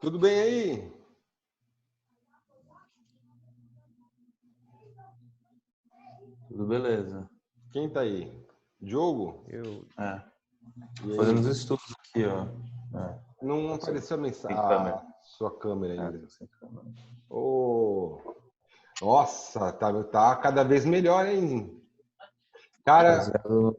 Tudo bem aí? Tudo beleza. Quem tá aí? Diogo? Eu. Fazendo os estudos aqui, ó. Não apareceu a mensagem. câmera. Sua câmera ainda. Tô sem câmera. Nossa, tá cada vez melhor, hein? Cara, Baseado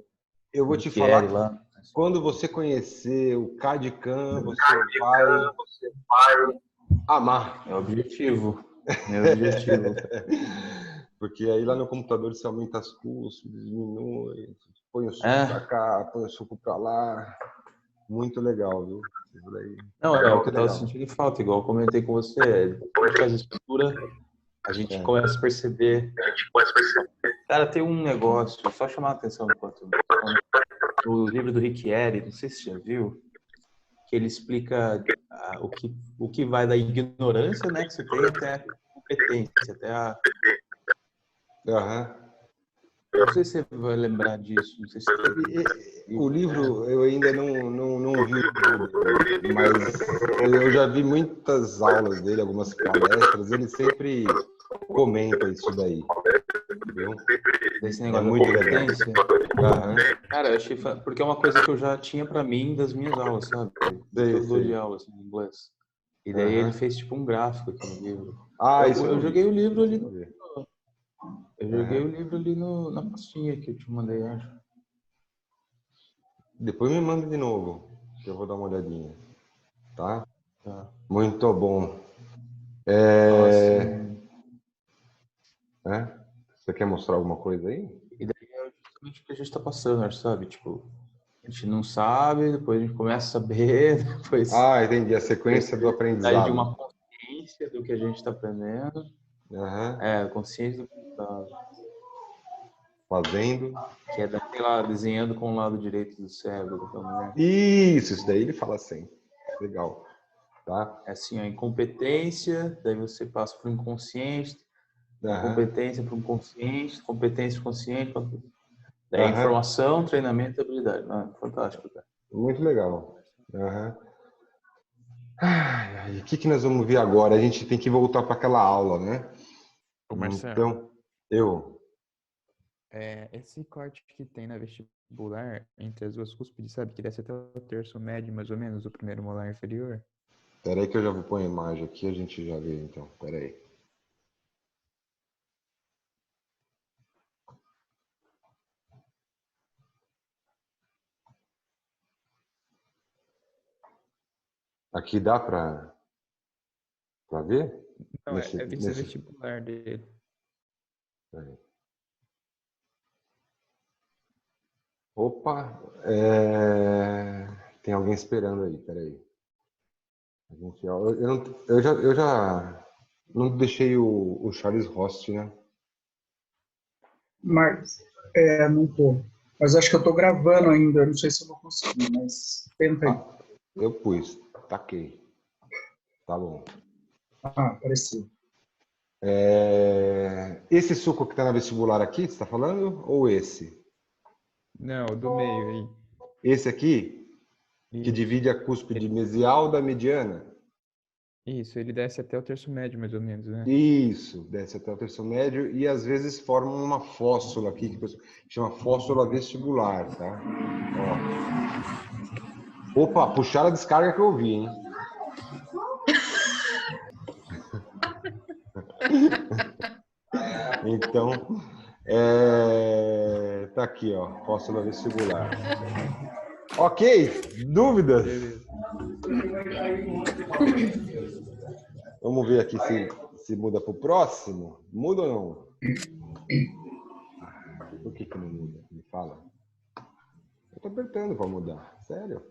eu vou no te que falar era lá. quando você conhecer o CAD/CAM, você vai amar. É o objetivo. Meu objetivo. Porque aí lá no computador você aumenta as custos, diminui, põe o suco pra cá, põe o suco pra lá. Muito legal, viu? Isso daí. Não, é o que eu tava legal. sentindo falta, igual eu comentei com você. Depois que a gente faz a estrutura, a gente começa a perceber. Cara, tem um negócio, só chamar a atenção enquanto o livro do Rick Erickson, não sei se você já viu, que ele explica o que vai da ignorância, né, que você tem até a competência, até a... Não sei se você vai lembrar disso, não sei se o livro eu ainda não vi, mas eu já vi muitas aulas dele, algumas palestras, ele sempre comenta isso daí. Entendeu? Desse negócio da competência. Cara, eu achei porque é uma coisa que eu já tinha pra mim das minhas aulas, sabe? Eu dou de aula assim, em inglês. E daí ele fez tipo um gráfico aqui no livro. Eu joguei o livro ali na pastinha que eu te mandei, acho. Depois me manda de novo, que eu vou dar uma olhadinha. Tá? Muito bom. Você quer mostrar alguma coisa aí? E daí é justamente o que a gente tá passando, sabe? Tipo, a gente não sabe, depois a gente começa a saber, depois... entendi. A sequência do aprendizado. De uma consciência do que a gente está aprendendo. Consciência do que a gente está fazendo. Que é daquele lá, desenhando com o lado direito do cérebro. Isso daí ele fala assim. Legal. Tá? É assim, a incompetência, daí você passa para o inconsciente, competência para o consciente, competência consciente, daí informação, treinamento e habilidade. Fantástico, cara. Muito legal. O que nós vamos ver agora? A gente tem que voltar para aquela aula, né? Ô, Marcelo, então, esse corte que tem na vestibular entre as duas cúspides, sabe? Que desce até o terço médio, mais ou menos, o primeiro molar inferior. Espera aí que eu já vou pôr a imagem aqui, a gente já vê, então. Espera aí. Aqui dá para ver? Não, é vestibular dele. Opa, tem alguém esperando aí, peraí. Eu já não deixei o Charles Host, né? Mas, não tô. Mas acho que eu tô gravando ainda, não sei se eu vou conseguir, mas tenta aí. Eu pus, taquei. Tá bom. Apareceu. Esse suco que tá na vestibular aqui, você tá falando? Ou esse? Não, do meio aí. Esse aqui? Isso. Que divide a cúspide mesial da mediana? Isso, ele desce até o terço médio, mais ou menos, né? Isso, desce até o terço médio e às vezes forma uma fóssula aqui, que chama fóssula vestibular, tá? Ó. Opa, puxaram a descarga que eu ouvi, hein? Então, tá aqui, ó, fóssula vestibular. Ok, dúvidas? Beleza. Vamos ver aqui se muda para o próximo. Muda ou não? Por que não muda? Me fala. Eu tô apertando para mudar. Sério?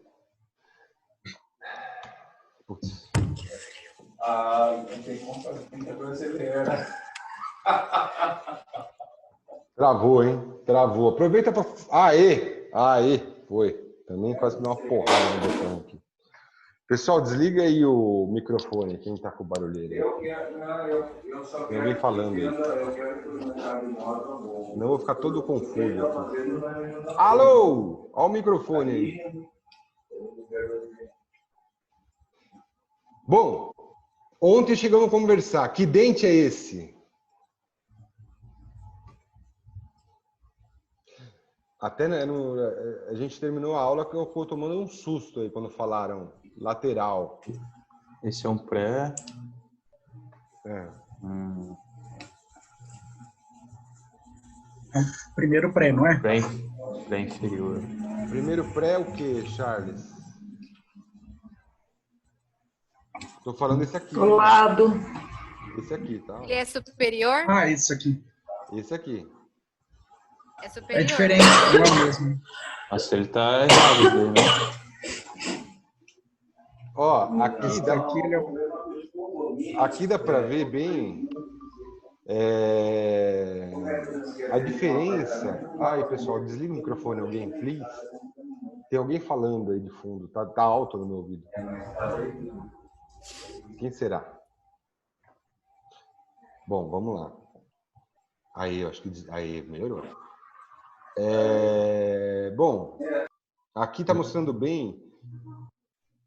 Putz. Não tem como fazer muita brasileira. Travou, hein? Travou. Aproveita para... Aê! Foi. Também quase que dá uma porrada no botão aqui. Pessoal, desliga aí o microfone, quem tá com o barulheiro. Tem alguém falando aí. Não vou ficar todo confuso aqui. Alô! Olha o microfone aí. Bom, ontem chegamos a conversar. Que dente é esse? Até né, a gente terminou a aula que eu estou tomando um susto aí quando falaram lateral. Esse é um pré. É. Primeiro pré, não é? Pré inferior. Primeiro pré é o que, Charles? Estou falando esse aqui. Do lado. Esse aqui, tá? Ele é superior? Ah, isso aqui. Esse aqui. É superior. É diferente, não é o mesmo. Nossa, ele tá errado, né? Ó, aqui Esse dá, daqui, ele é o... aqui dá para ver bem a diferença. Ai, pessoal, desliga o microfone, alguém, please. Tem alguém falando aí de fundo, tá alto no meu ouvido. Quem será? Bom, vamos lá. Aí, eu acho que aí melhorou. Bom, aqui está mostrando bem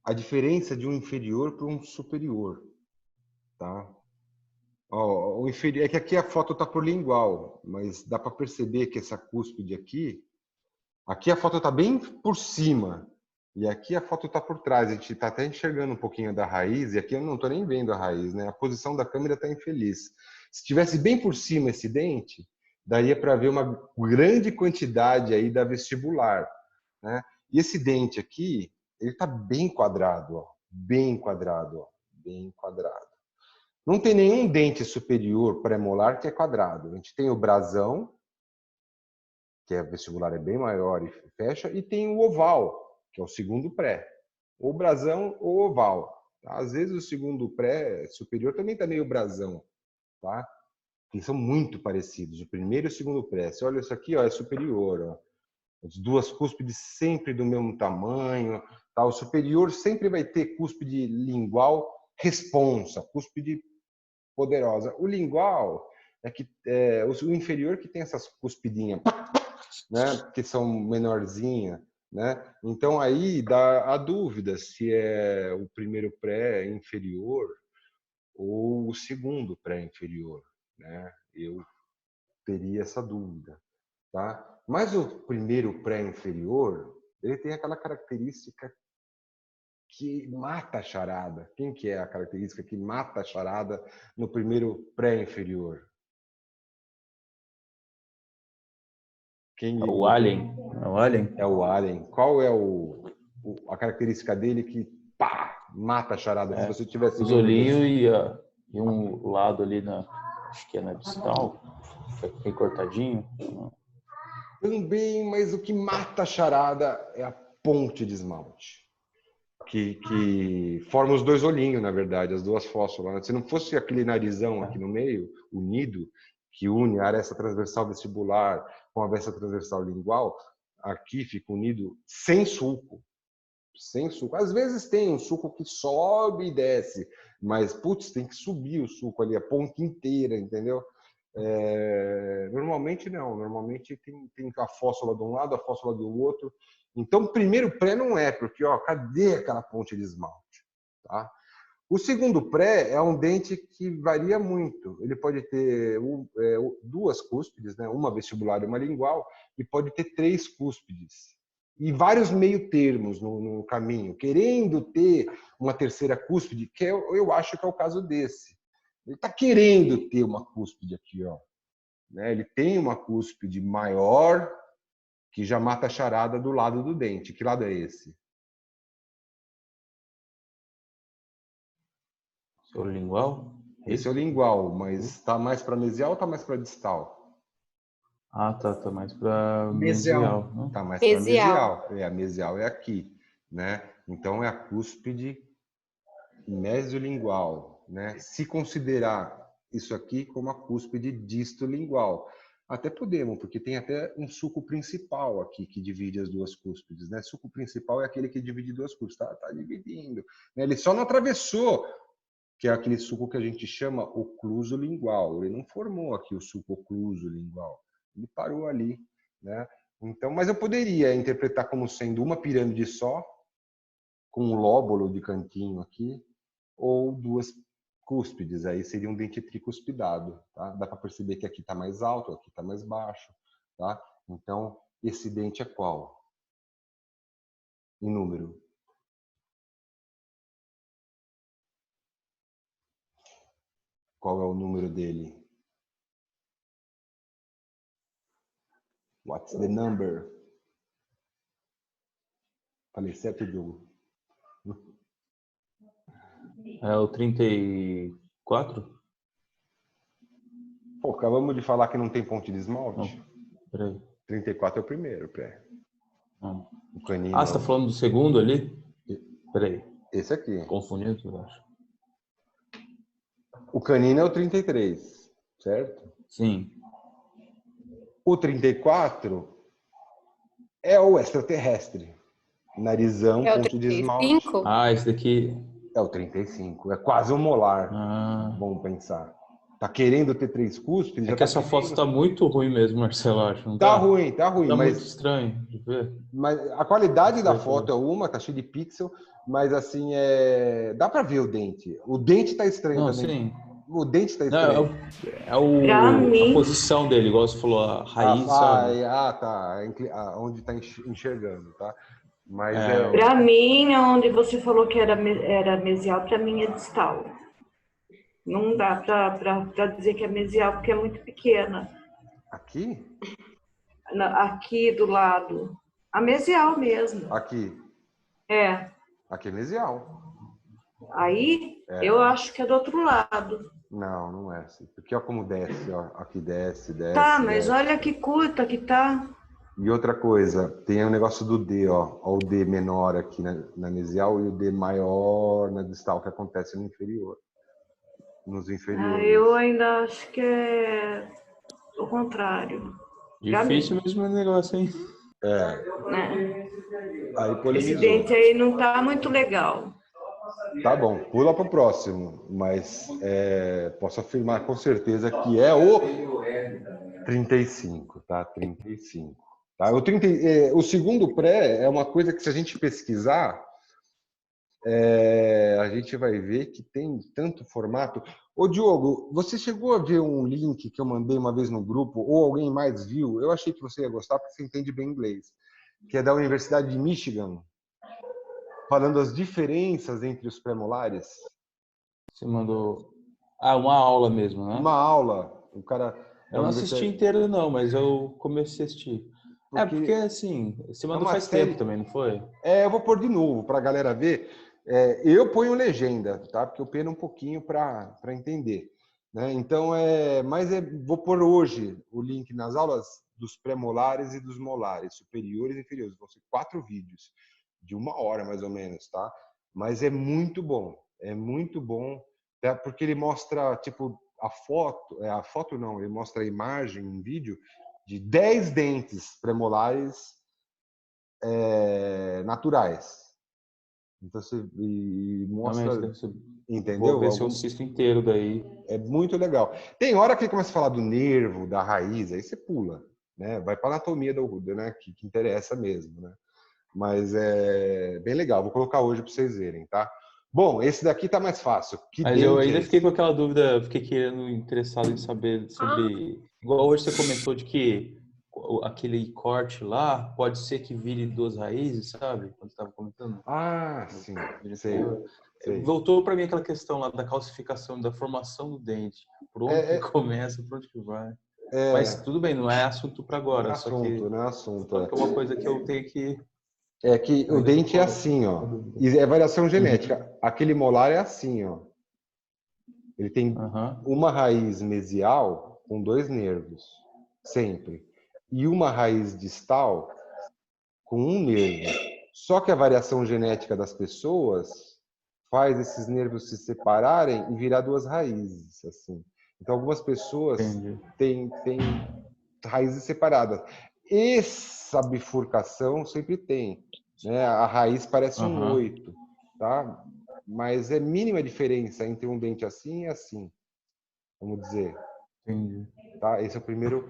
a diferença de um inferior para um superior, tá? Ó, o inferior é que aqui a foto está por lingual, mas dá para perceber que essa cúspide aqui a foto está bem por cima e aqui a foto está por trás. A gente está até enxergando um pouquinho da raiz e aqui eu não estou nem vendo a raiz, né? A posição da câmera está infeliz. Se tivesse bem por cima esse dente, daria para ver uma grande quantidade aí da vestibular, né? E esse dente aqui, ele está bem quadrado, ó, bem quadrado, ó, bem quadrado. Não tem nenhum dente superior premolar que é quadrado. A gente tem o brasão, que é vestibular é bem maior e fecha, e tem o oval, que é o segundo pré. Ou brasão ou oval. Tá? Às vezes o segundo pré superior também está meio brasão, tá? Eles são muito parecidos, o primeiro e o segundo pré. Você olha isso aqui, ó, é superior, ó. As duas cúspides sempre do mesmo tamanho, tá? O superior sempre vai ter cúspide lingual responsa, cúspide poderosa. O lingual é o inferior que tem essas cuspidinhas, né? Que são menorzinhas, né? Então aí dá a dúvida se é o primeiro pré inferior ou o segundo pré inferior, né? Eu teria essa dúvida, tá? Mas o primeiro pré inferior, ele tem aquela característica que mata a charada. Quem que é a característica que mata a charada no primeiro pré inferior? Quem O Alien. É o Alien? é o alien? Qual é a característica dele que pá, mata a charada? Se você tivesse Os vendo olhinhos e um lado ali acho que é na distal, bem cortadinho. também, mas o que mata a charada é a ponte de esmalte. Que forma os dois olhinhos, na verdade, as duas fósforas. Se não fosse aquele narizão aqui no meio, unido, que une a aresta transversal vestibular com a aresta transversal lingual, aqui fica unido sem sulco. Sem suco. Às vezes tem um suco que sobe e desce, mas, putz, tem que subir o suco ali, a ponta inteira, entendeu? Normalmente não, normalmente tem a fósfora de um lado, a fósfora do outro. Então, o primeiro pré não é, porque, ó, cadê aquela ponte de esmalte? Tá? O segundo pré é um dente que varia muito. Ele pode ter duas cúspides, né? Uma vestibular e uma lingual, e pode ter três cúspides. E vários meio termos no caminho, querendo ter uma terceira cúspide, que eu acho que é o caso desse. Ele está querendo ter uma cúspide aqui, ó. Né? Ele tem uma cúspide maior, que já mata a charada do lado do dente. Que lado é esse? O lingual? Esse é o lingual, mas está mais para mesial ou está mais para distal? Ah, tá mais para Mesial. mesial. Né? Tá mais para Mesial. mesial. A mesial é aqui, né? Então é a cúspide mesiolingual, né? Se considerar isso aqui como a cúspide distolingual. Até podemos, porque tem até um sulco principal aqui que divide as duas cúspides, né? Sulco principal é aquele que divide duas cúspides, tá dividindo. Né? Ele só não atravessou, que é aquele sulco que a gente chama ocluso lingual. Ele não formou aqui o sulco ocluso lingual. Ele parou ali, né? Então, mas eu poderia interpretar como sendo uma pirâmide só, com um lóbulo de cantinho aqui, ou duas cúspides, aí seria um dente tricuspidado, tá? Dá para perceber que aqui está mais alto, aqui está mais baixo, tá? Então, esse dente é qual? Em número. Qual é o número dele? What's the number? Falei certo, Diogo? É o 34? Pô, acabamos de falar que não tem ponte de esmalte. Não, peraí. 34 é o primeiro, pré. Não. O canino. Ah, você tá falando do segundo ali? Peraí. Esse aqui. Confundido, eu acho. O canino é o 33, certo? Sim. O 34 é o extraterrestre. Narizão, É o ponte de esmalte. 35? Ah, esse daqui. É o 35. É quase um molar. Ah. Vamos pensar. Tá querendo ter 3 cúspides? É que essa foto tá muito ruim mesmo, Marcelo, acho. Não Tá tá? ruim, Tá mas... muito estranho de ver. Mas a qualidade da Certo. foto é uma, tá cheio de pixel, mas assim, dá pra ver o dente. O dente tá estranho Não, também. sim. O dente tá Não, estranho. Pra mim- a posição dele, igual você falou, a raiz, sabe? Tá. Onde tá enxergando, tá? Mas Pra mim, onde você falou que era mesial, pra mim é distal. Não dá pra dizer que é mesial, porque é muito pequena. Aqui? Aqui do lado. A mesial mesmo. Aqui. É. Aqui é mesial. Aí, eu acho que é do outro lado. Não, não é assim. Porque olha como desce, ó. Aqui desce. Tá, mas desce. olha que curta que tá. E outra coisa, tem o negócio do D, ó. Ó, o D menor aqui na mesial e o D maior na distal, que acontece no inferior. Nos inferiores. Eu ainda acho que é o contrário. Difícil mesmo o negócio, hein? Né? Aí Esse polemizou. dente aí não tá muito legal. Tá bom, pula para o próximo. Mas posso afirmar com certeza que é o 35, tá? 35. Tá? O segundo pré é uma coisa que, se a gente pesquisar, a gente vai ver que tem tanto formato. Ô, Diogo, você chegou a ver um link que eu mandei uma vez no grupo, ou alguém mais viu? Eu achei que você ia gostar, porque você entende bem inglês. Que é da Universidade de Michigan, falando as diferenças entre os premolares. Você mandou... Ah, uma aula mesmo, né? Uma aula. O cara... Eu não assisti inteiro, não, mas eu comecei a assistir. Porque assim, você mandou faz tempo também, não foi? Eu vou pôr de novo para a galera ver. Eu ponho legenda, tá? Porque eu peno um pouquinho para entender. Né? Então, vou pôr hoje o link nas aulas dos premolares e dos molares, superiores e inferiores. Vão ser 4 vídeos, de 1 hora mais ou menos, tá? Mas é muito bom, tá? Porque ele mostra, tipo, a foto não, ele mostra a imagem, um vídeo, de 10 dentes premolares naturais. Então você mostra, entendeu? Vou ver se eu assisto inteiro daí. É muito legal. Tem hora que ele começa a falar do nervo, da raiz, aí você pula, né? Vai para a anatomia da orelha, né? Que interessa mesmo, né? Mas é bem legal. Vou colocar hoje para vocês verem, tá? Bom, esse daqui tá mais fácil. Mas eu ainda fiquei com aquela dúvida, fiquei interessado em saber sobre... Igual hoje você comentou de que aquele corte lá pode ser que vire 2 raízes, sabe? Quando você estava comentando. Ah, sim. Sei. Voltou para mim aquela questão lá da calcificação, da formação do dente. Por onde que começa, por onde que vai. Mas tudo bem, não é assunto para agora. Não é assunto. É uma coisa que eu tenho que... É que o dente é assim, ó. E é variação genética. Aquele molar é assim, ó. Ele tem uma raiz mesial com 2 nervos, sempre. E uma raiz distal com 1 nervo. Só que a variação genética das pessoas faz esses nervos se separarem e virar 2 raízes, assim. Então, algumas pessoas têm raízes separadas. Essa bifurcação sempre tem, né? A raiz parece um 8, tá? Mas é mínima a diferença entre um dente assim e assim, vamos dizer. Entendi. Tá? Esse é o primeiro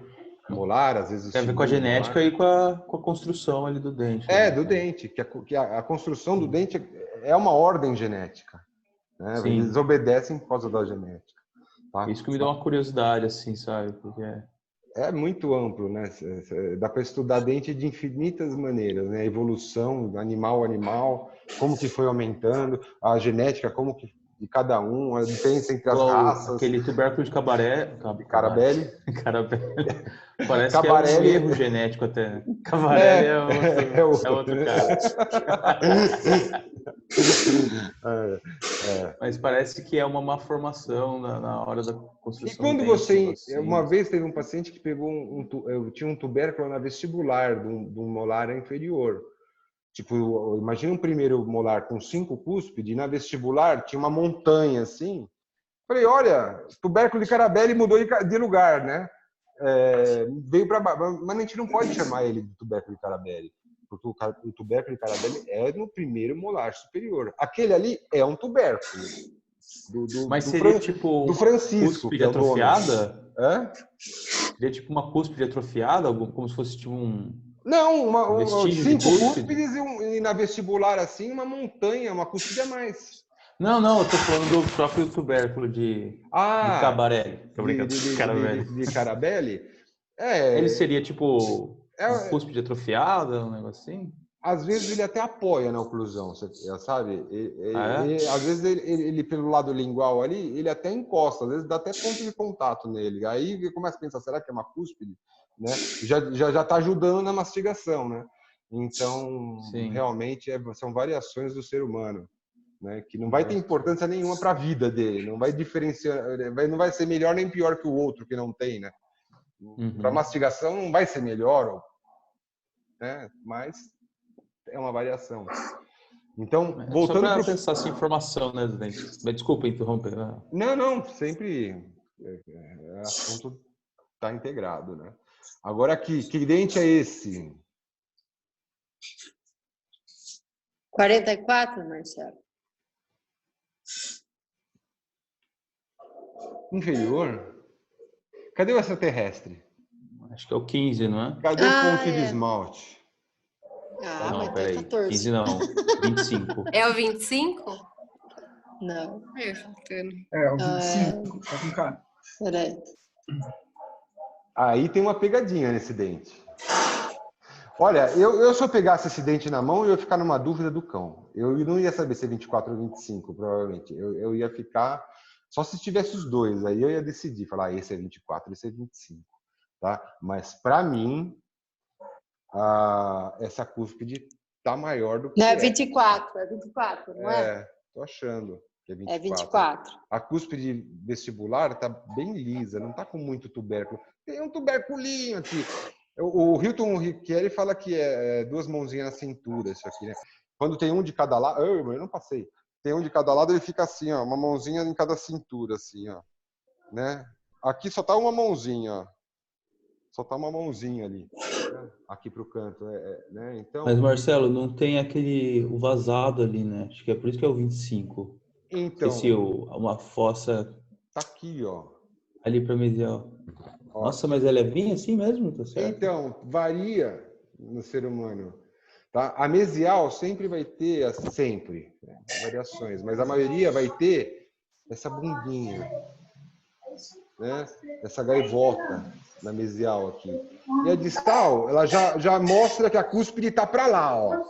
molar, às vezes... Tem a ver com a genética e com a construção ali do dente. Do dente. Que a construção do dente é uma ordem genética. né? Sim. Eles obedecem por causa da genética. Tá? Isso que me dá uma curiosidade, assim, sabe? Porque É muito amplo, né? Dá para estudar dente de infinitas maneiras, né? A evolução, animal a animal, como que foi aumentando, a genética, como que de cada um, a diferença entre as igual raças. aquele tubérculo de cabaré, Carabelli. Carabelli. Parece Cabarelli. que é um erro genético até. Cabarelli é outro cara. Mas parece que é uma má formação na hora da construção. E quando do dente, você... assim. Uma vez teve um paciente que pegou eu tinha um tubérculo na vestibular de um molar inferior. Tipo, imagina um primeiro molar com 5 cúspides, e na vestibular tinha uma montanha assim. Falei, olha, tubérculo de Carabelli mudou de lugar, né? Veio para mas a gente não pode chamar ele de tubérculo de Carabelli, porque o tubérculo de Carabelli é no primeiro molar superior. Aquele ali é um tubérculo. Mas seria tipo do Francisco, cúspide que é o dono. atrofiada? Hã? Seria tipo uma cúspide atrofiada, como se fosse tipo um... Não, vestígio de 5 cúspide? cúspides e na vestibular assim, uma montanha, uma cúspide a mais. Não, eu tô falando do próprio tubérculo de Cabarelli. Tô brincando, Carabelli. De Carabelli. Ele seria tipo uma É, cúspide atrofiada, um negócio assim? às vezes ele até apoia na oclusão, você sabe? Às vezes ele, pelo lado lingual ali, ele até encosta, às vezes dá até ponto de contato nele. Aí começa a pensar, será que é uma cúspide? Né? Já está ajudando na mastigação, né? Então, Sim. realmente são variações do ser humano, né? Que não vai ter importância nenhuma para a vida dele, não vai diferenciar, não vai ser melhor nem pior que o outro que não tem, né? Para mastigação não vai ser melhor, né? Mas é uma variação. Então, voltando para pensar essa informação, né, Dente? Desculpa interromper. Não, sempre assunto está integrado, né? Agora aqui, que dente é esse? 44, Marcelo? Inferior? Cadê o extraterrestre? Acho que é o 15, não é? Cadê o ponte de esmalte? Ah, Não, mas tá peraí. 14. 15 não. 25. É o 25? Não. É, o 25, tá com cara. Peraí. Aí tem uma pegadinha nesse dente. Olha, eu se eu pegasse esse dente na mão, eu ia ficar numa dúvida do cão. Eu não ia saber se é 24 ou 25, provavelmente. Eu ia ficar... Só se tivesse os dois, aí eu ia decidir. Falar, esse é 24, esse é 25. Tá? Mas, para mim, essa cúspide tá maior do que... Não, é 24, não é? Tô achando que é 24. É 24. A cúspide vestibular tá bem lisa, não tá com muito tubérculo. Tem um tubérculinho aqui. O Hilton Ricchieri fala que é 2 mãozinhas na cintura, isso aqui, né? Quando tem um de cada lado... Eu não passei. Tem um de cada lado, ele fica assim, ó, uma mãozinha em cada cintura, assim, ó. Né? Aqui só tá uma mãozinha, ó. Só tá uma mãozinha ali. Né? Aqui pro canto, né? Então... Mas, Marcelo, não tem o vazado ali, né? Acho que é por isso que é o 25. Então... Esse uma fossa... Tá aqui, ó. Ali pra medial. Nossa, mas ela é bem assim mesmo, tá certo? Então, varia no ser humano. Tá? A mesial sempre vai ter, sempre, variações, mas a maioria vai ter essa bundinha, né? Essa gaivota na mesial aqui. E a distal, ela já mostra que a cúspide está para lá, ó.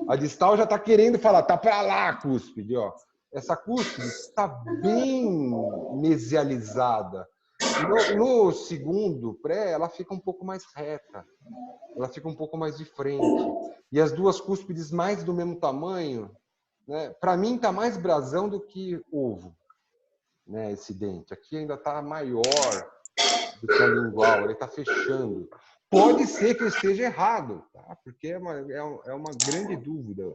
A distal já está querendo falar, tá para lá a cúspide, ó. Essa cúspide está bem mesializada. No segundo pré, ela fica um pouco mais reta. Ela fica um pouco mais de frente. E as duas cúspides mais do mesmo tamanho, né? Para mim está mais brasão do que ovo, né? Esse dente aqui ainda está maior do que a lingual, ele está fechando. Pode ser que eu esteja errado, tá? Porque é uma grande dúvida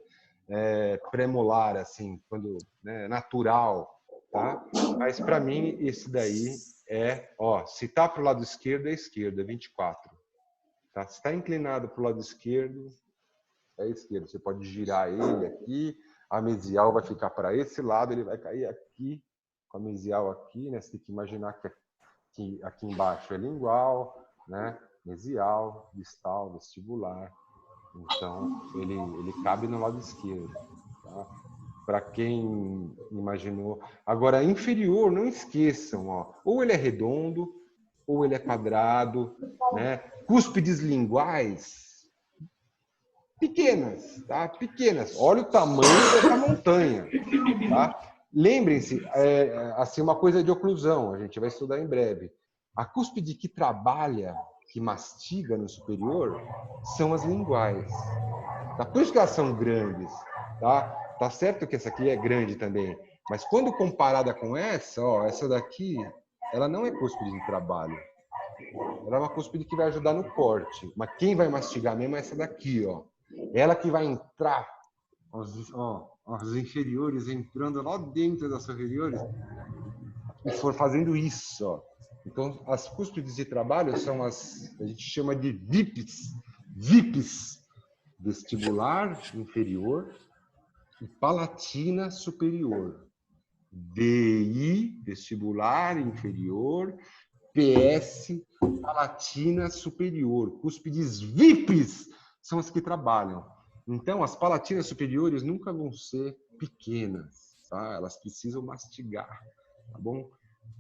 premolar, assim, quando, né, natural, tá? Mas para mim esse daí se tá para o lado esquerdo, é esquerdo, é 24. Tá? Se está inclinado para o lado esquerdo, é esquerdo. Você pode girar ele aqui, a mesial vai ficar para esse lado, ele vai cair aqui, com a mesial aqui, né? Você tem que imaginar que aqui embaixo é lingual, né? Mesial, distal, vestibular. Então, ele cabe no lado esquerdo. Tá? para quem imaginou. Agora, inferior, não esqueçam, ó, ou ele é redondo, ou ele é quadrado, né? Cúspides linguais, pequenas, tá? Pequenas. Olha o tamanho dessa montanha, tá? Lembrem-se, assim, uma coisa de oclusão, a gente vai estudar em breve. A cúspide que trabalha, que mastiga no superior, são as linguais. Tá? Por isso que elas são grandes, tá? Tá certo que essa aqui é grande também, mas quando comparada com essa, ó, essa daqui, ela não é cúspide de trabalho. Ela é uma cúspide que vai ajudar no corte. Mas quem vai mastigar mesmo é essa daqui, ó. Ela que vai entrar, os inferiores entrando lá dentro das superiores e for fazendo isso, ó. Então, as cúspides de trabalho são as, a gente chama de VIPs, vestibular inferior e palatina superior. DI, vestibular inferior, PS, palatina superior. Cúspides VIPs são as que trabalham. Então, as palatinas superiores nunca vão ser pequenas, tá? Elas precisam mastigar, tá bom?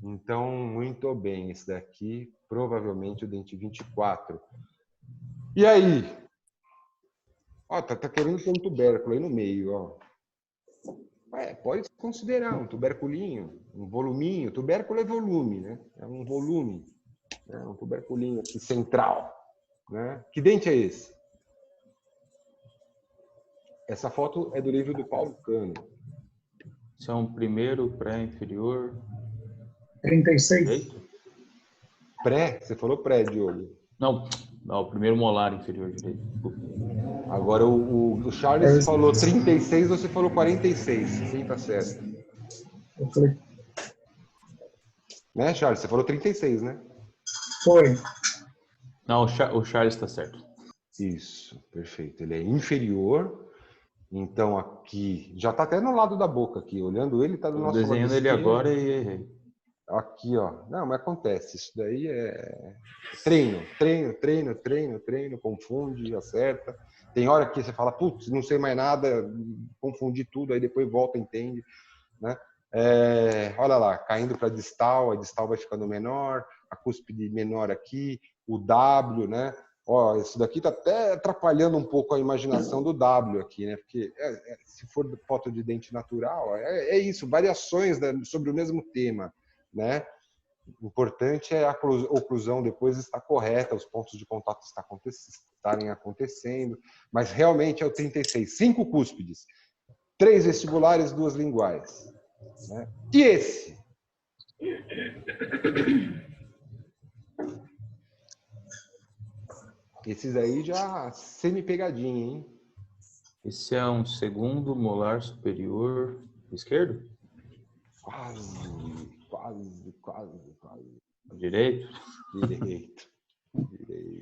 Então, muito bem. Esse daqui, provavelmente o dente 24. E aí? Ó, tá querendo ter um tubérculo aí no meio, ó. Pode considerar um tuberculinho, um voluminho. Tubérculo é volume, né? É um volume, né? Um tuberculinho aqui central, né? Que dente é esse? Essa foto é do livro do Paulo Cano. Esse é um primeiro pré-inferior. 36. Direito? Pré? Você falou pré, Diogo. Não, o primeiro molar inferior direito. Agora o Charles falou 36, você falou 46. Sim, tá certo. Eu falei, Né, Charles? Você falou 36, né? foi. Não, o Charles está certo. Isso, perfeito. Ele é inferior. Então aqui, já tá até no lado da boca aqui. Olhando ele, tá do nosso lado Desenhando ele esquerdo. agora e errei. Aqui, ó. Não, mas acontece. Isso daí é treino, confunde, acerta. Tem hora que você fala, putz, não sei mais nada, confundi tudo, aí depois volta, entende, né? Olha lá, caindo para distal, a distal vai ficando menor, a cúspide menor aqui, o W, né? Ó, isso daqui tá até atrapalhando um pouco a imaginação do W aqui, né? Porque se for foto de dente natural, é isso, variações sobre o mesmo tema, né? O importante é a oclusão depois estar correta, os pontos de contato estarem acontecendo, mas realmente é o 36. 5 cúspides, 3 vestibulares, 2 linguais. Né? E esse? Esses aí já semi-pegadinho, hein? Esse é um segundo molar superior esquerdo? Quase. Direito? Direito.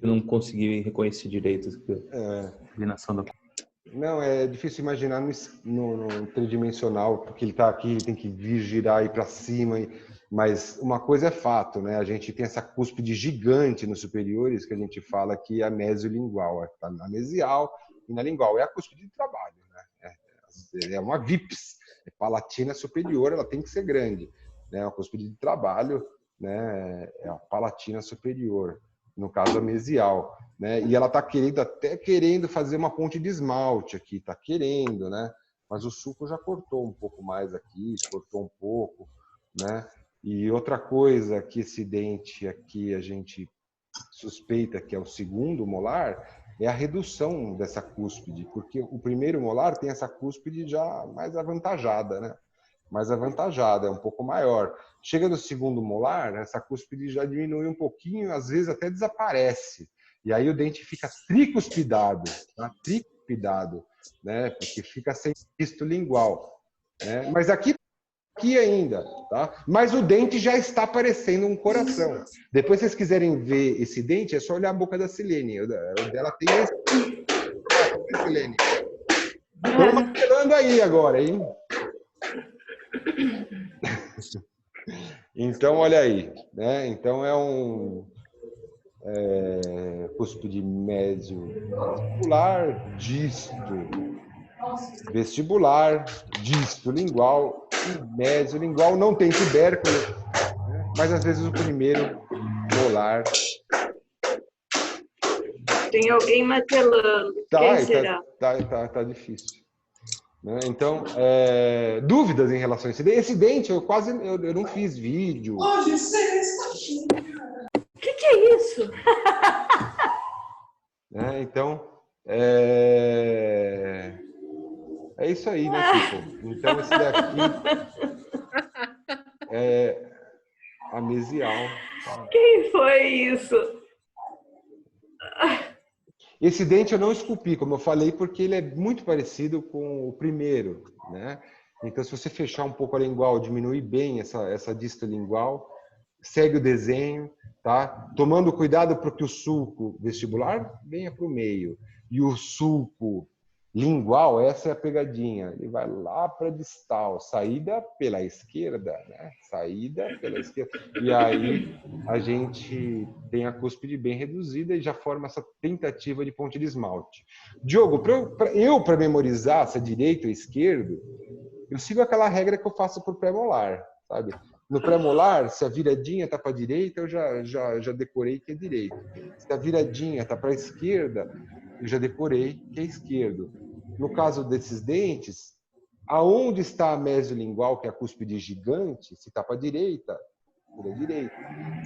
Eu não consegui reconhecer direito a combinação da... Não, é difícil imaginar no tridimensional, porque ele está aqui, ele tem que vir, girar, ir para cima. Mas uma coisa é fato, né? A gente tem essa cúspide gigante nos superiores, que a gente fala que é a mesiolingual. Está na mesial e na lingual. É a cúspide de trabalho, né? É uma VIPs, é palatina superior, ela tem que ser grande. Né? Uma cúspide de trabalho, né? É a palatina superior, no caso a mesial, né? E ela está querendo fazer uma ponte de esmalte aqui, está querendo, né? Mas o sulco já cortou um pouco mais aqui, cortou um pouco, né? E outra coisa que esse dente aqui a gente suspeita que é o segundo molar é a redução dessa cúspide, porque o primeiro molar tem essa cúspide já mais avantajada, né? Mais avantajada, é um pouco maior. Chega no segundo molar, essa cúspide já diminui um pouquinho, às vezes até desaparece. E aí o dente fica tricuspidado, tá? Tricuspidado, né? Porque fica sem visto lingual. Né? Mas aqui ainda, tá? Mas o dente já está parecendo um coração. Depois, se vocês quiserem ver esse dente, é só olhar a boca da Silene. O dela tem esse... Silene. Estou martelando aí agora, hein? Então, olha aí, né? Então é um cúspide médio vascular, disto vestibular, distolingual e mesiolingual. Não tem tubérculo, né? Mas às vezes o primeiro molar. Tem alguém martelando. Quem será? Tá difícil. Né? Então, dúvidas em relação a esse dente? Esse dente eu não fiz vídeo. Hoje sexta. O que é isso? Né? Então, é isso aí, né, people? Então, esse daqui é a mesial. Quem foi isso? Esse dente eu não esculpi, como eu falei, porque ele é muito parecido com o primeiro, né? Então, se você fechar um pouco a lingual, diminuir bem essa distolingual, segue o desenho, tá? Tomando cuidado para que o sulco vestibular venha para o meio. E o sulco lingual, essa é a pegadinha. Ele vai lá para distal, saída pela esquerda, né? Saída pela esquerda. E aí a gente tem a cúspide bem reduzida e já forma essa tentativa de ponte de esmalte. Diogo, para memorizar se é direito ou esquerdo, eu sigo aquela regra que eu faço para o pré-molar, sabe? No pré-molar, se a viradinha está para a direita, eu já decorei que é direito. Se a viradinha está para a esquerda, eu já decorei que é esquerdo. No caso desses dentes, aonde está a mesiolingual, que é a cúspide gigante, se está para a direita, ele é direito.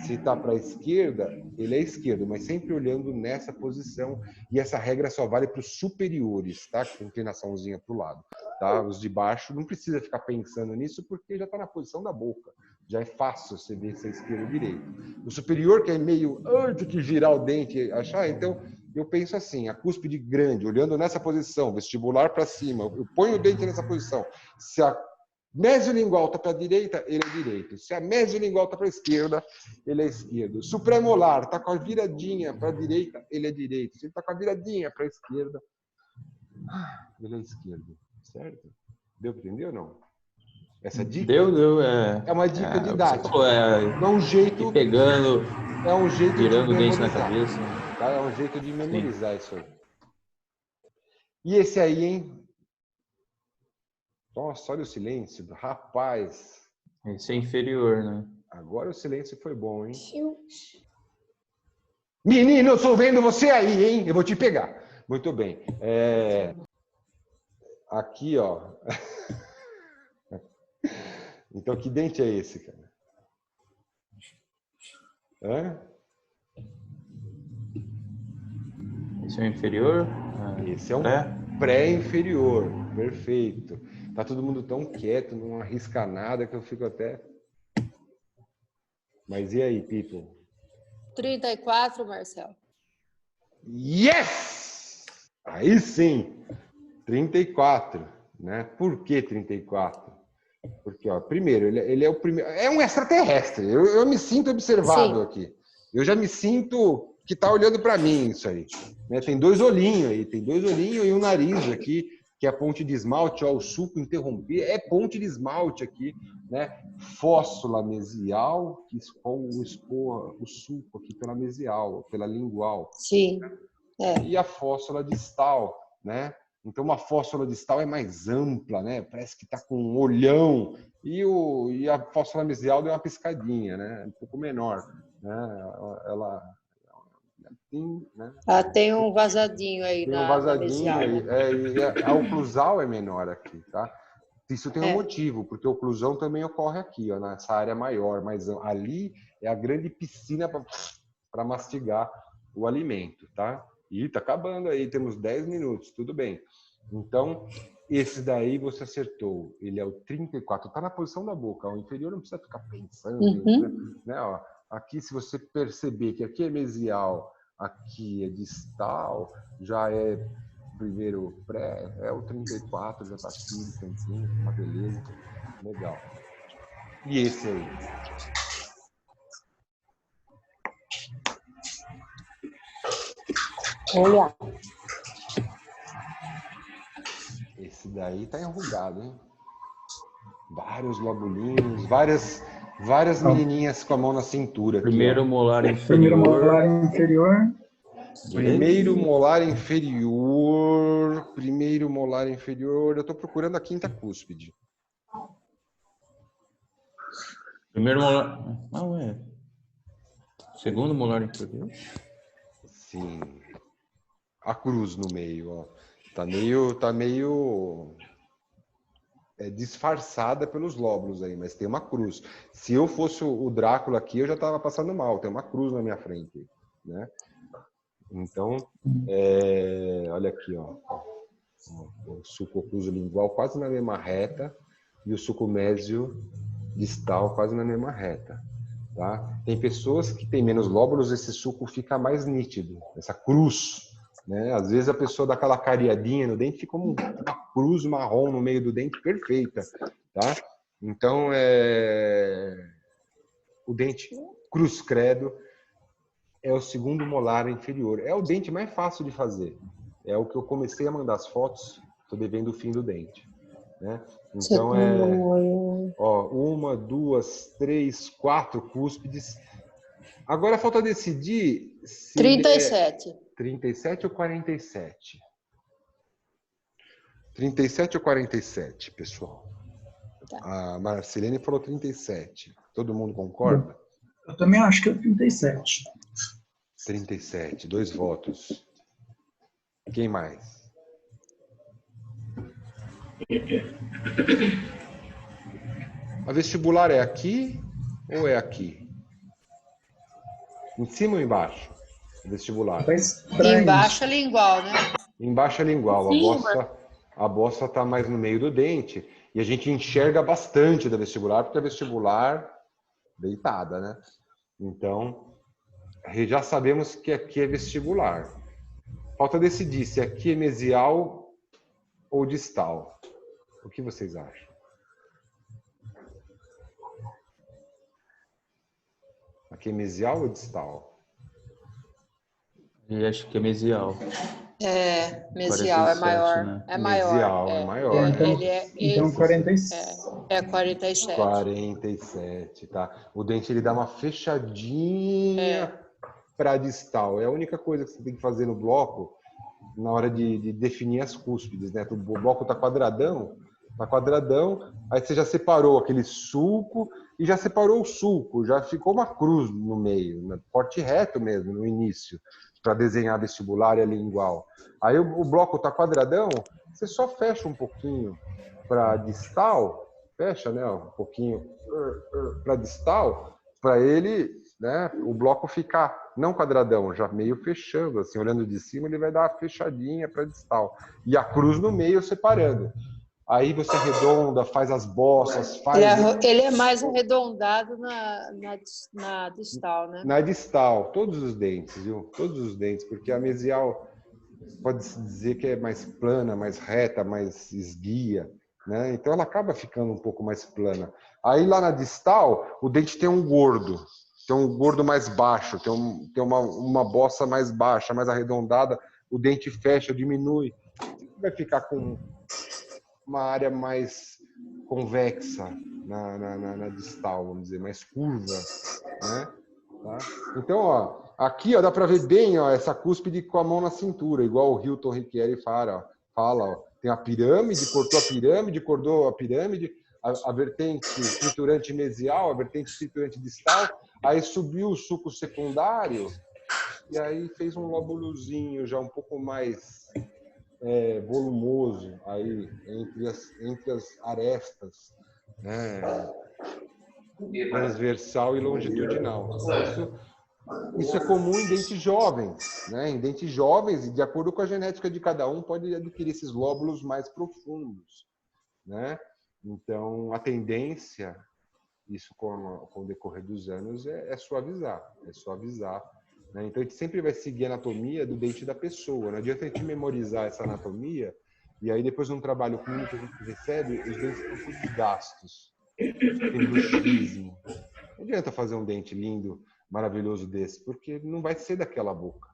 Se está para a esquerda, ele é esquerdo, mas sempre olhando nessa posição. E essa regra só vale para os superiores, tá? Com inclinaçãozinha para o lado. Tá? Os de baixo não precisa ficar pensando nisso, porque já está na posição da boca. Já é fácil você ver se é esquerdo ou direito. O superior, que é meio antes de girar o dente, achar, então eu penso assim, a cúspide grande, olhando nessa posição, vestibular para cima, eu ponho o dente nessa posição. Se a mesiolingual está para a direita, ele é direito. Se a mesiolingual está para a esquerda, ele é esquerdo. Se o premolar está com a viradinha para a direita, ele é direito. Se ele está com a viradinha para a esquerda, ele é esquerdo. Certo? Deu para entender ou não? Essa dica? Deu. É uma dica didática. É um jeito. Pegando, é um jeito virando de o dente na memorizar. cabeça. Tá? É um jeito de memorizar isso aí. E esse aí, hein? Nossa, olha o silêncio. Rapaz. Esse é inferior, né? Agora o silêncio foi bom, hein? Menino, eu estou vendo você aí, hein? Eu vou te pegar. Muito bem. Aqui, ó. Então, que dente é esse, cara? Hã? Esse é o inferior? Esse é um pré-inferior. Perfeito. Tá todo mundo tão quieto, não arrisca nada, que eu fico até... Mas e aí, people? 34, Marcelo. Yes! Aí sim! 34, né? Por que 34? Porque, ó, primeiro, ele é o primeiro... É um extraterrestre. Eu me sinto observado aqui. Eu já me sinto que tá olhando para mim isso aí. Né? Tem dois olhinhos aí. Tem dois olhinhos e um nariz aqui, que é a ponte de esmalte. Ó, o sulco interrompido. É ponte de esmalte aqui, né? Fóssula mesial, que escoa o sulco aqui pela mesial, pela lingual. Sim. E a fóssula distal, né? Então, uma fóssula distal é mais ampla, né? Parece que está com um olhão. E a fóssula mesial deu uma piscadinha, né? Um pouco menor. Né? Ela tem... Né? Tem um vazadinho aí tem um vazadinho e a oclusal é menor aqui, tá? Isso tem um motivo, porque a oclusão também ocorre aqui, ó, nessa área maior. Mas ali é a grande piscina para mastigar o alimento, tá? E tá acabando aí, temos 10 minutos, tudo bem. Então, esse daí você acertou. Ele é o 34, tá na posição da boca. O inferior não precisa ficar pensando. Né? Ó, aqui, se você perceber que aqui é mesial, aqui é distal, já é primeiro pré, é o 34, já tá aqui, cantinho, uma beleza. Legal. E esse aí? Olha. Esse daí tá enrugado, hein? Vários lobulinhos, várias menininhas com a mão na cintura. Primeiro aqui, molar inferior. Primeiro molar inferior. Primeiro molar inferior. Primeiro molar inferior, eu estou procurando a quinta cúspide. Primeiro molar. Ah, ué. Segundo molar inferior? Sim. A cruz no meio, ó. Tá meio disfarçada pelos lóbulos aí, mas tem uma cruz. Se eu fosse o Drácula aqui, eu já estava passando mal. Tem uma cruz na minha frente, né? Então, olha aqui, ó. O suco ocluso lingual quase na mesma reta e o suco mésio distal quase na mesma reta, tá? Tem pessoas que têm menos lóbulos, esse suco fica mais nítido, essa cruz, né? Às vezes a pessoa dá aquela cariadinha no dente, fica uma cruz marrom no meio do dente perfeita, tá? Então, o dente cruz credo é o segundo molar inferior. É o dente mais fácil de fazer. É o que eu comecei a mandar as fotos, estou devendo o fim do dente, né? Então, ó, 1, 2, 3, 4 cúspides. Agora falta decidir se 37. 37 ou 47. 37 ou 47, pessoal? Tá. A Marcelene falou 37. Todo mundo concorda? Eu também acho que é 37. 37, 2 votos. Quem mais? A vestibular é aqui ou é aqui? Em cima ou embaixo? A vestibular. Embaixo é lingual, né? Embaixo é lingual. A bossa está mais no meio do dente e a gente enxerga bastante da vestibular, porque a vestibular deitada, né? Então, já sabemos que aqui é vestibular. Falta decidir se aqui é mesial ou distal. O que vocês acham? Aqui é mesial ou distal? E acho que é mesial. Mesial é 47, maior. né? É maior. Mesial é maior. Então 47. 47. 47, tá? O dente ele dá uma fechadinha para distal. É a única coisa que você tem que fazer no bloco na hora de definir as cúspides, né? O bloco tá quadradão, aí você já separou aquele sulco e já separou o sulco, já ficou uma cruz no meio, né? Corte reto mesmo no início, para desenhar vestibular e a lingual. Aí o bloco tá quadradão, você só fecha um pouquinho para distal, fecha, né? Um pouquinho para distal, para ele, né? O bloco ficar não quadradão, já meio fechando, assim, olhando de cima, ele vai dar uma fechadinha para distal. E a cruz no meio separando. Aí você arredonda, faz as bossas, Ele é mais arredondado na distal, né? Na distal, todos os dentes, viu? Todos os dentes, porque a mesial pode-se dizer que é mais plana, mais reta, mais esguia, né? Então ela acaba ficando um pouco mais plana. Aí lá na distal, o dente tem um gordo mais baixo, tem uma bossa mais baixa, mais arredondada, o dente fecha, diminui. Vai ficar com uma área mais convexa na distal, vamos dizer, mais curva, né? Tá? Então, ó, aqui ó, dá para ver bem ó, essa cúspide com a mão na cintura, igual o Hilton Richieri fala, ó, tem a pirâmide, cortou a pirâmide, a vertente triturante mesial, a vertente triturante distal, aí subiu o suco secundário e aí fez um lóbulozinho já um pouco mais volumoso aí entre as arestas, né? Transversal e longitudinal. Isso é comum em dentes jovens, né? Em dentes jovens, e de acordo com a genética de cada um, pode adquirir esses lóbulos mais profundos, né? Então, a tendência, isso com o decorrer dos anos, é suavizar, né? Então, a gente sempre vai seguir a anatomia do dente da pessoa. Não adianta a gente memorizar essa anatomia e aí depois, num trabalho clínico, a gente recebe, os dentes estão todos gastos. Tem bruxismo. Não adianta fazer um dente lindo, maravilhoso desse, porque não vai ser daquela boca,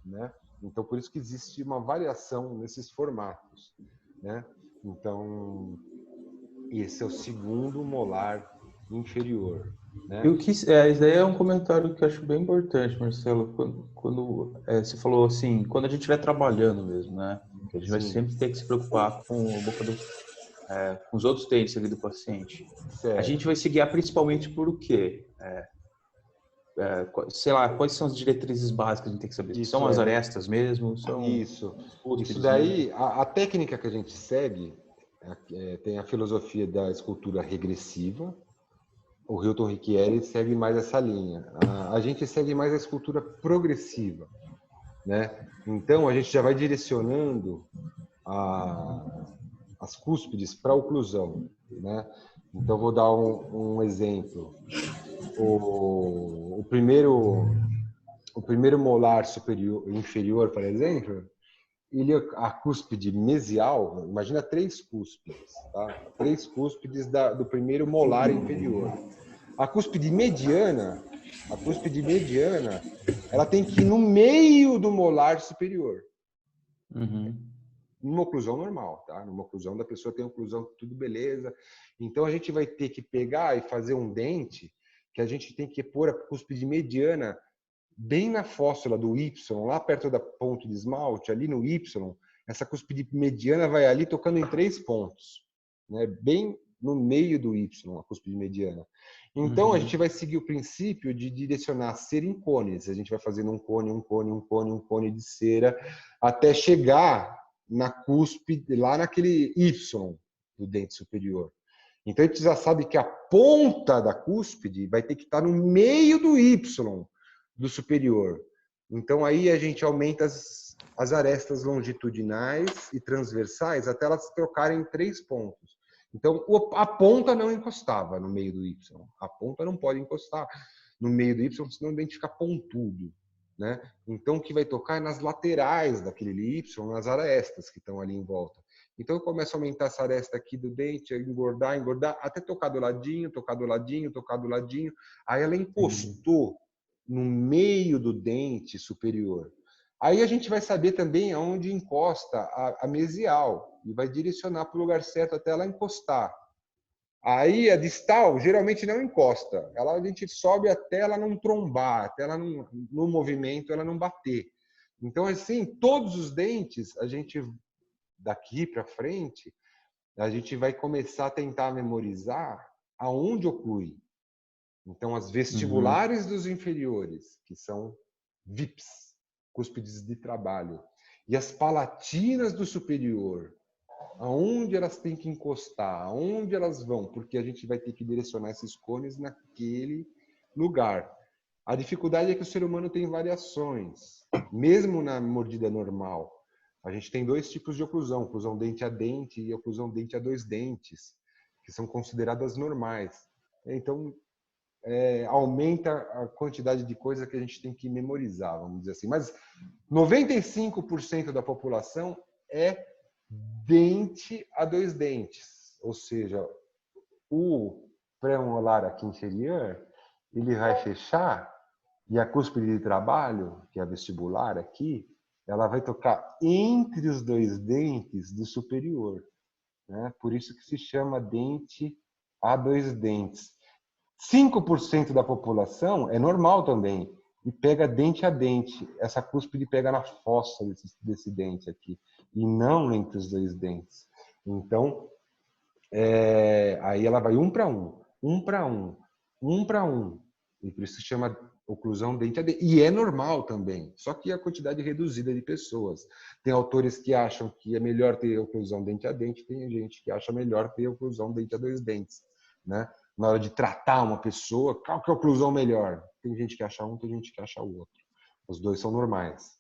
né? Então, por isso que existe uma variação nesses formatos, né? Então, esse é o segundo molar inferior, né? Isso daí é um comentário que eu acho bem importante, Marcelo, quando você falou assim, quando a gente estiver trabalhando mesmo, né? Que a gente vai Sim. sempre ter que se preocupar com a boca com os outros dentes ali do paciente. Certo. A gente vai se guiar principalmente por o quê? Sei lá, quais são as diretrizes básicas que a gente tem que saber? Isso São as é. arestas mesmo? São Isso. os cúspides Isso daí, a técnica que a gente segue tem a filosofia da escultura regressiva. O Hilton Riccieri segue mais essa linha. A gente segue mais a escultura progressiva, né? Então, a gente já vai direcionando as cúspides para a oclusão, né? Então, vou dar um exemplo. O primeiro molar inferior, por exemplo, a cúspide mesial, imagina 3 cúspides, tá? 3 cúspides do primeiro molar inferior. A cúspide mediana, ela tem que ir no meio do molar superior. Numa oclusão normal, tá? Numa oclusão da pessoa tem oclusão, tudo beleza. Então a gente vai ter que pegar e fazer um dente que a gente tem que pôr a cúspide mediana bem na fóssula do Y, lá perto da ponte de esmalte, ali no Y, essa cúspide mediana vai ali tocando em 3 pontos, né? Bem no meio do Y, a cúspide mediana. Então, a gente vai seguir o princípio de direcionar a cera em cones. A gente vai fazendo um cone de cera, até chegar na cúspide, lá naquele Y do dente superior. Então, a gente já sabe que a ponta da cúspide vai ter que estar no meio do Y do superior. Então, aí a gente aumenta as arestas longitudinais e transversais até elas trocarem em 3 pontos. Então, a ponta não encostava no meio do Y. A ponta não pode encostar no meio do Y, senão o dente fica pontudo, né? Então, o que vai tocar é nas laterais daquele Y, nas arestas que estão ali em volta. Então, eu começo a aumentar essa aresta aqui do dente, engordar, até tocar do ladinho. Aí ela encostou no meio do dente superior. Aí a gente vai saber também aonde encosta a mesial e vai direcionar para o lugar certo até ela encostar. Aí a distal geralmente não encosta. A gente sobe até ela não trombar, até ela não, no movimento ela não bater. Então, assim, todos os dentes, a gente daqui para frente, a gente vai começar a tentar memorizar aonde oclui. Então, as vestibulares dos inferiores, que são VIPs, cúspides de trabalho, e as palatinas do superior, aonde elas têm que encostar, aonde elas vão, porque a gente vai ter que direcionar esses cones naquele lugar. A dificuldade é que o ser humano tem variações, mesmo na mordida normal. A gente tem 2 tipos de oclusão dente a dente e oclusão dente a 2 dentes, que são consideradas normais. Então, aumenta a quantidade de coisa que a gente tem que memorizar, vamos dizer assim. Mas 95% da população é dente a 2 dentes, ou seja, o pré-molar aqui inferior, ele vai fechar e a cúspide de trabalho, que é a vestibular aqui, ela vai tocar entre os 2 dentes do superior, né? Por isso que se chama dente a 2 dentes. 5% da população é normal também e pega dente a dente. Essa cúspide pega na fossa desse dente aqui e não entre os 2 dentes. Então, aí ela vai 1 para 1, 1 para 1, 1 para 1. E por isso se chama oclusão dente a dente. E é normal também, só que a quantidade reduzida de pessoas. Tem autores que acham que é melhor ter oclusão dente a dente, tem gente que acha melhor ter oclusão dente a 2 dentes, né? Na hora de tratar uma pessoa, qual que é a oclusão melhor? Tem gente que acha um, tem gente que acha o outro. Os 2 são normais.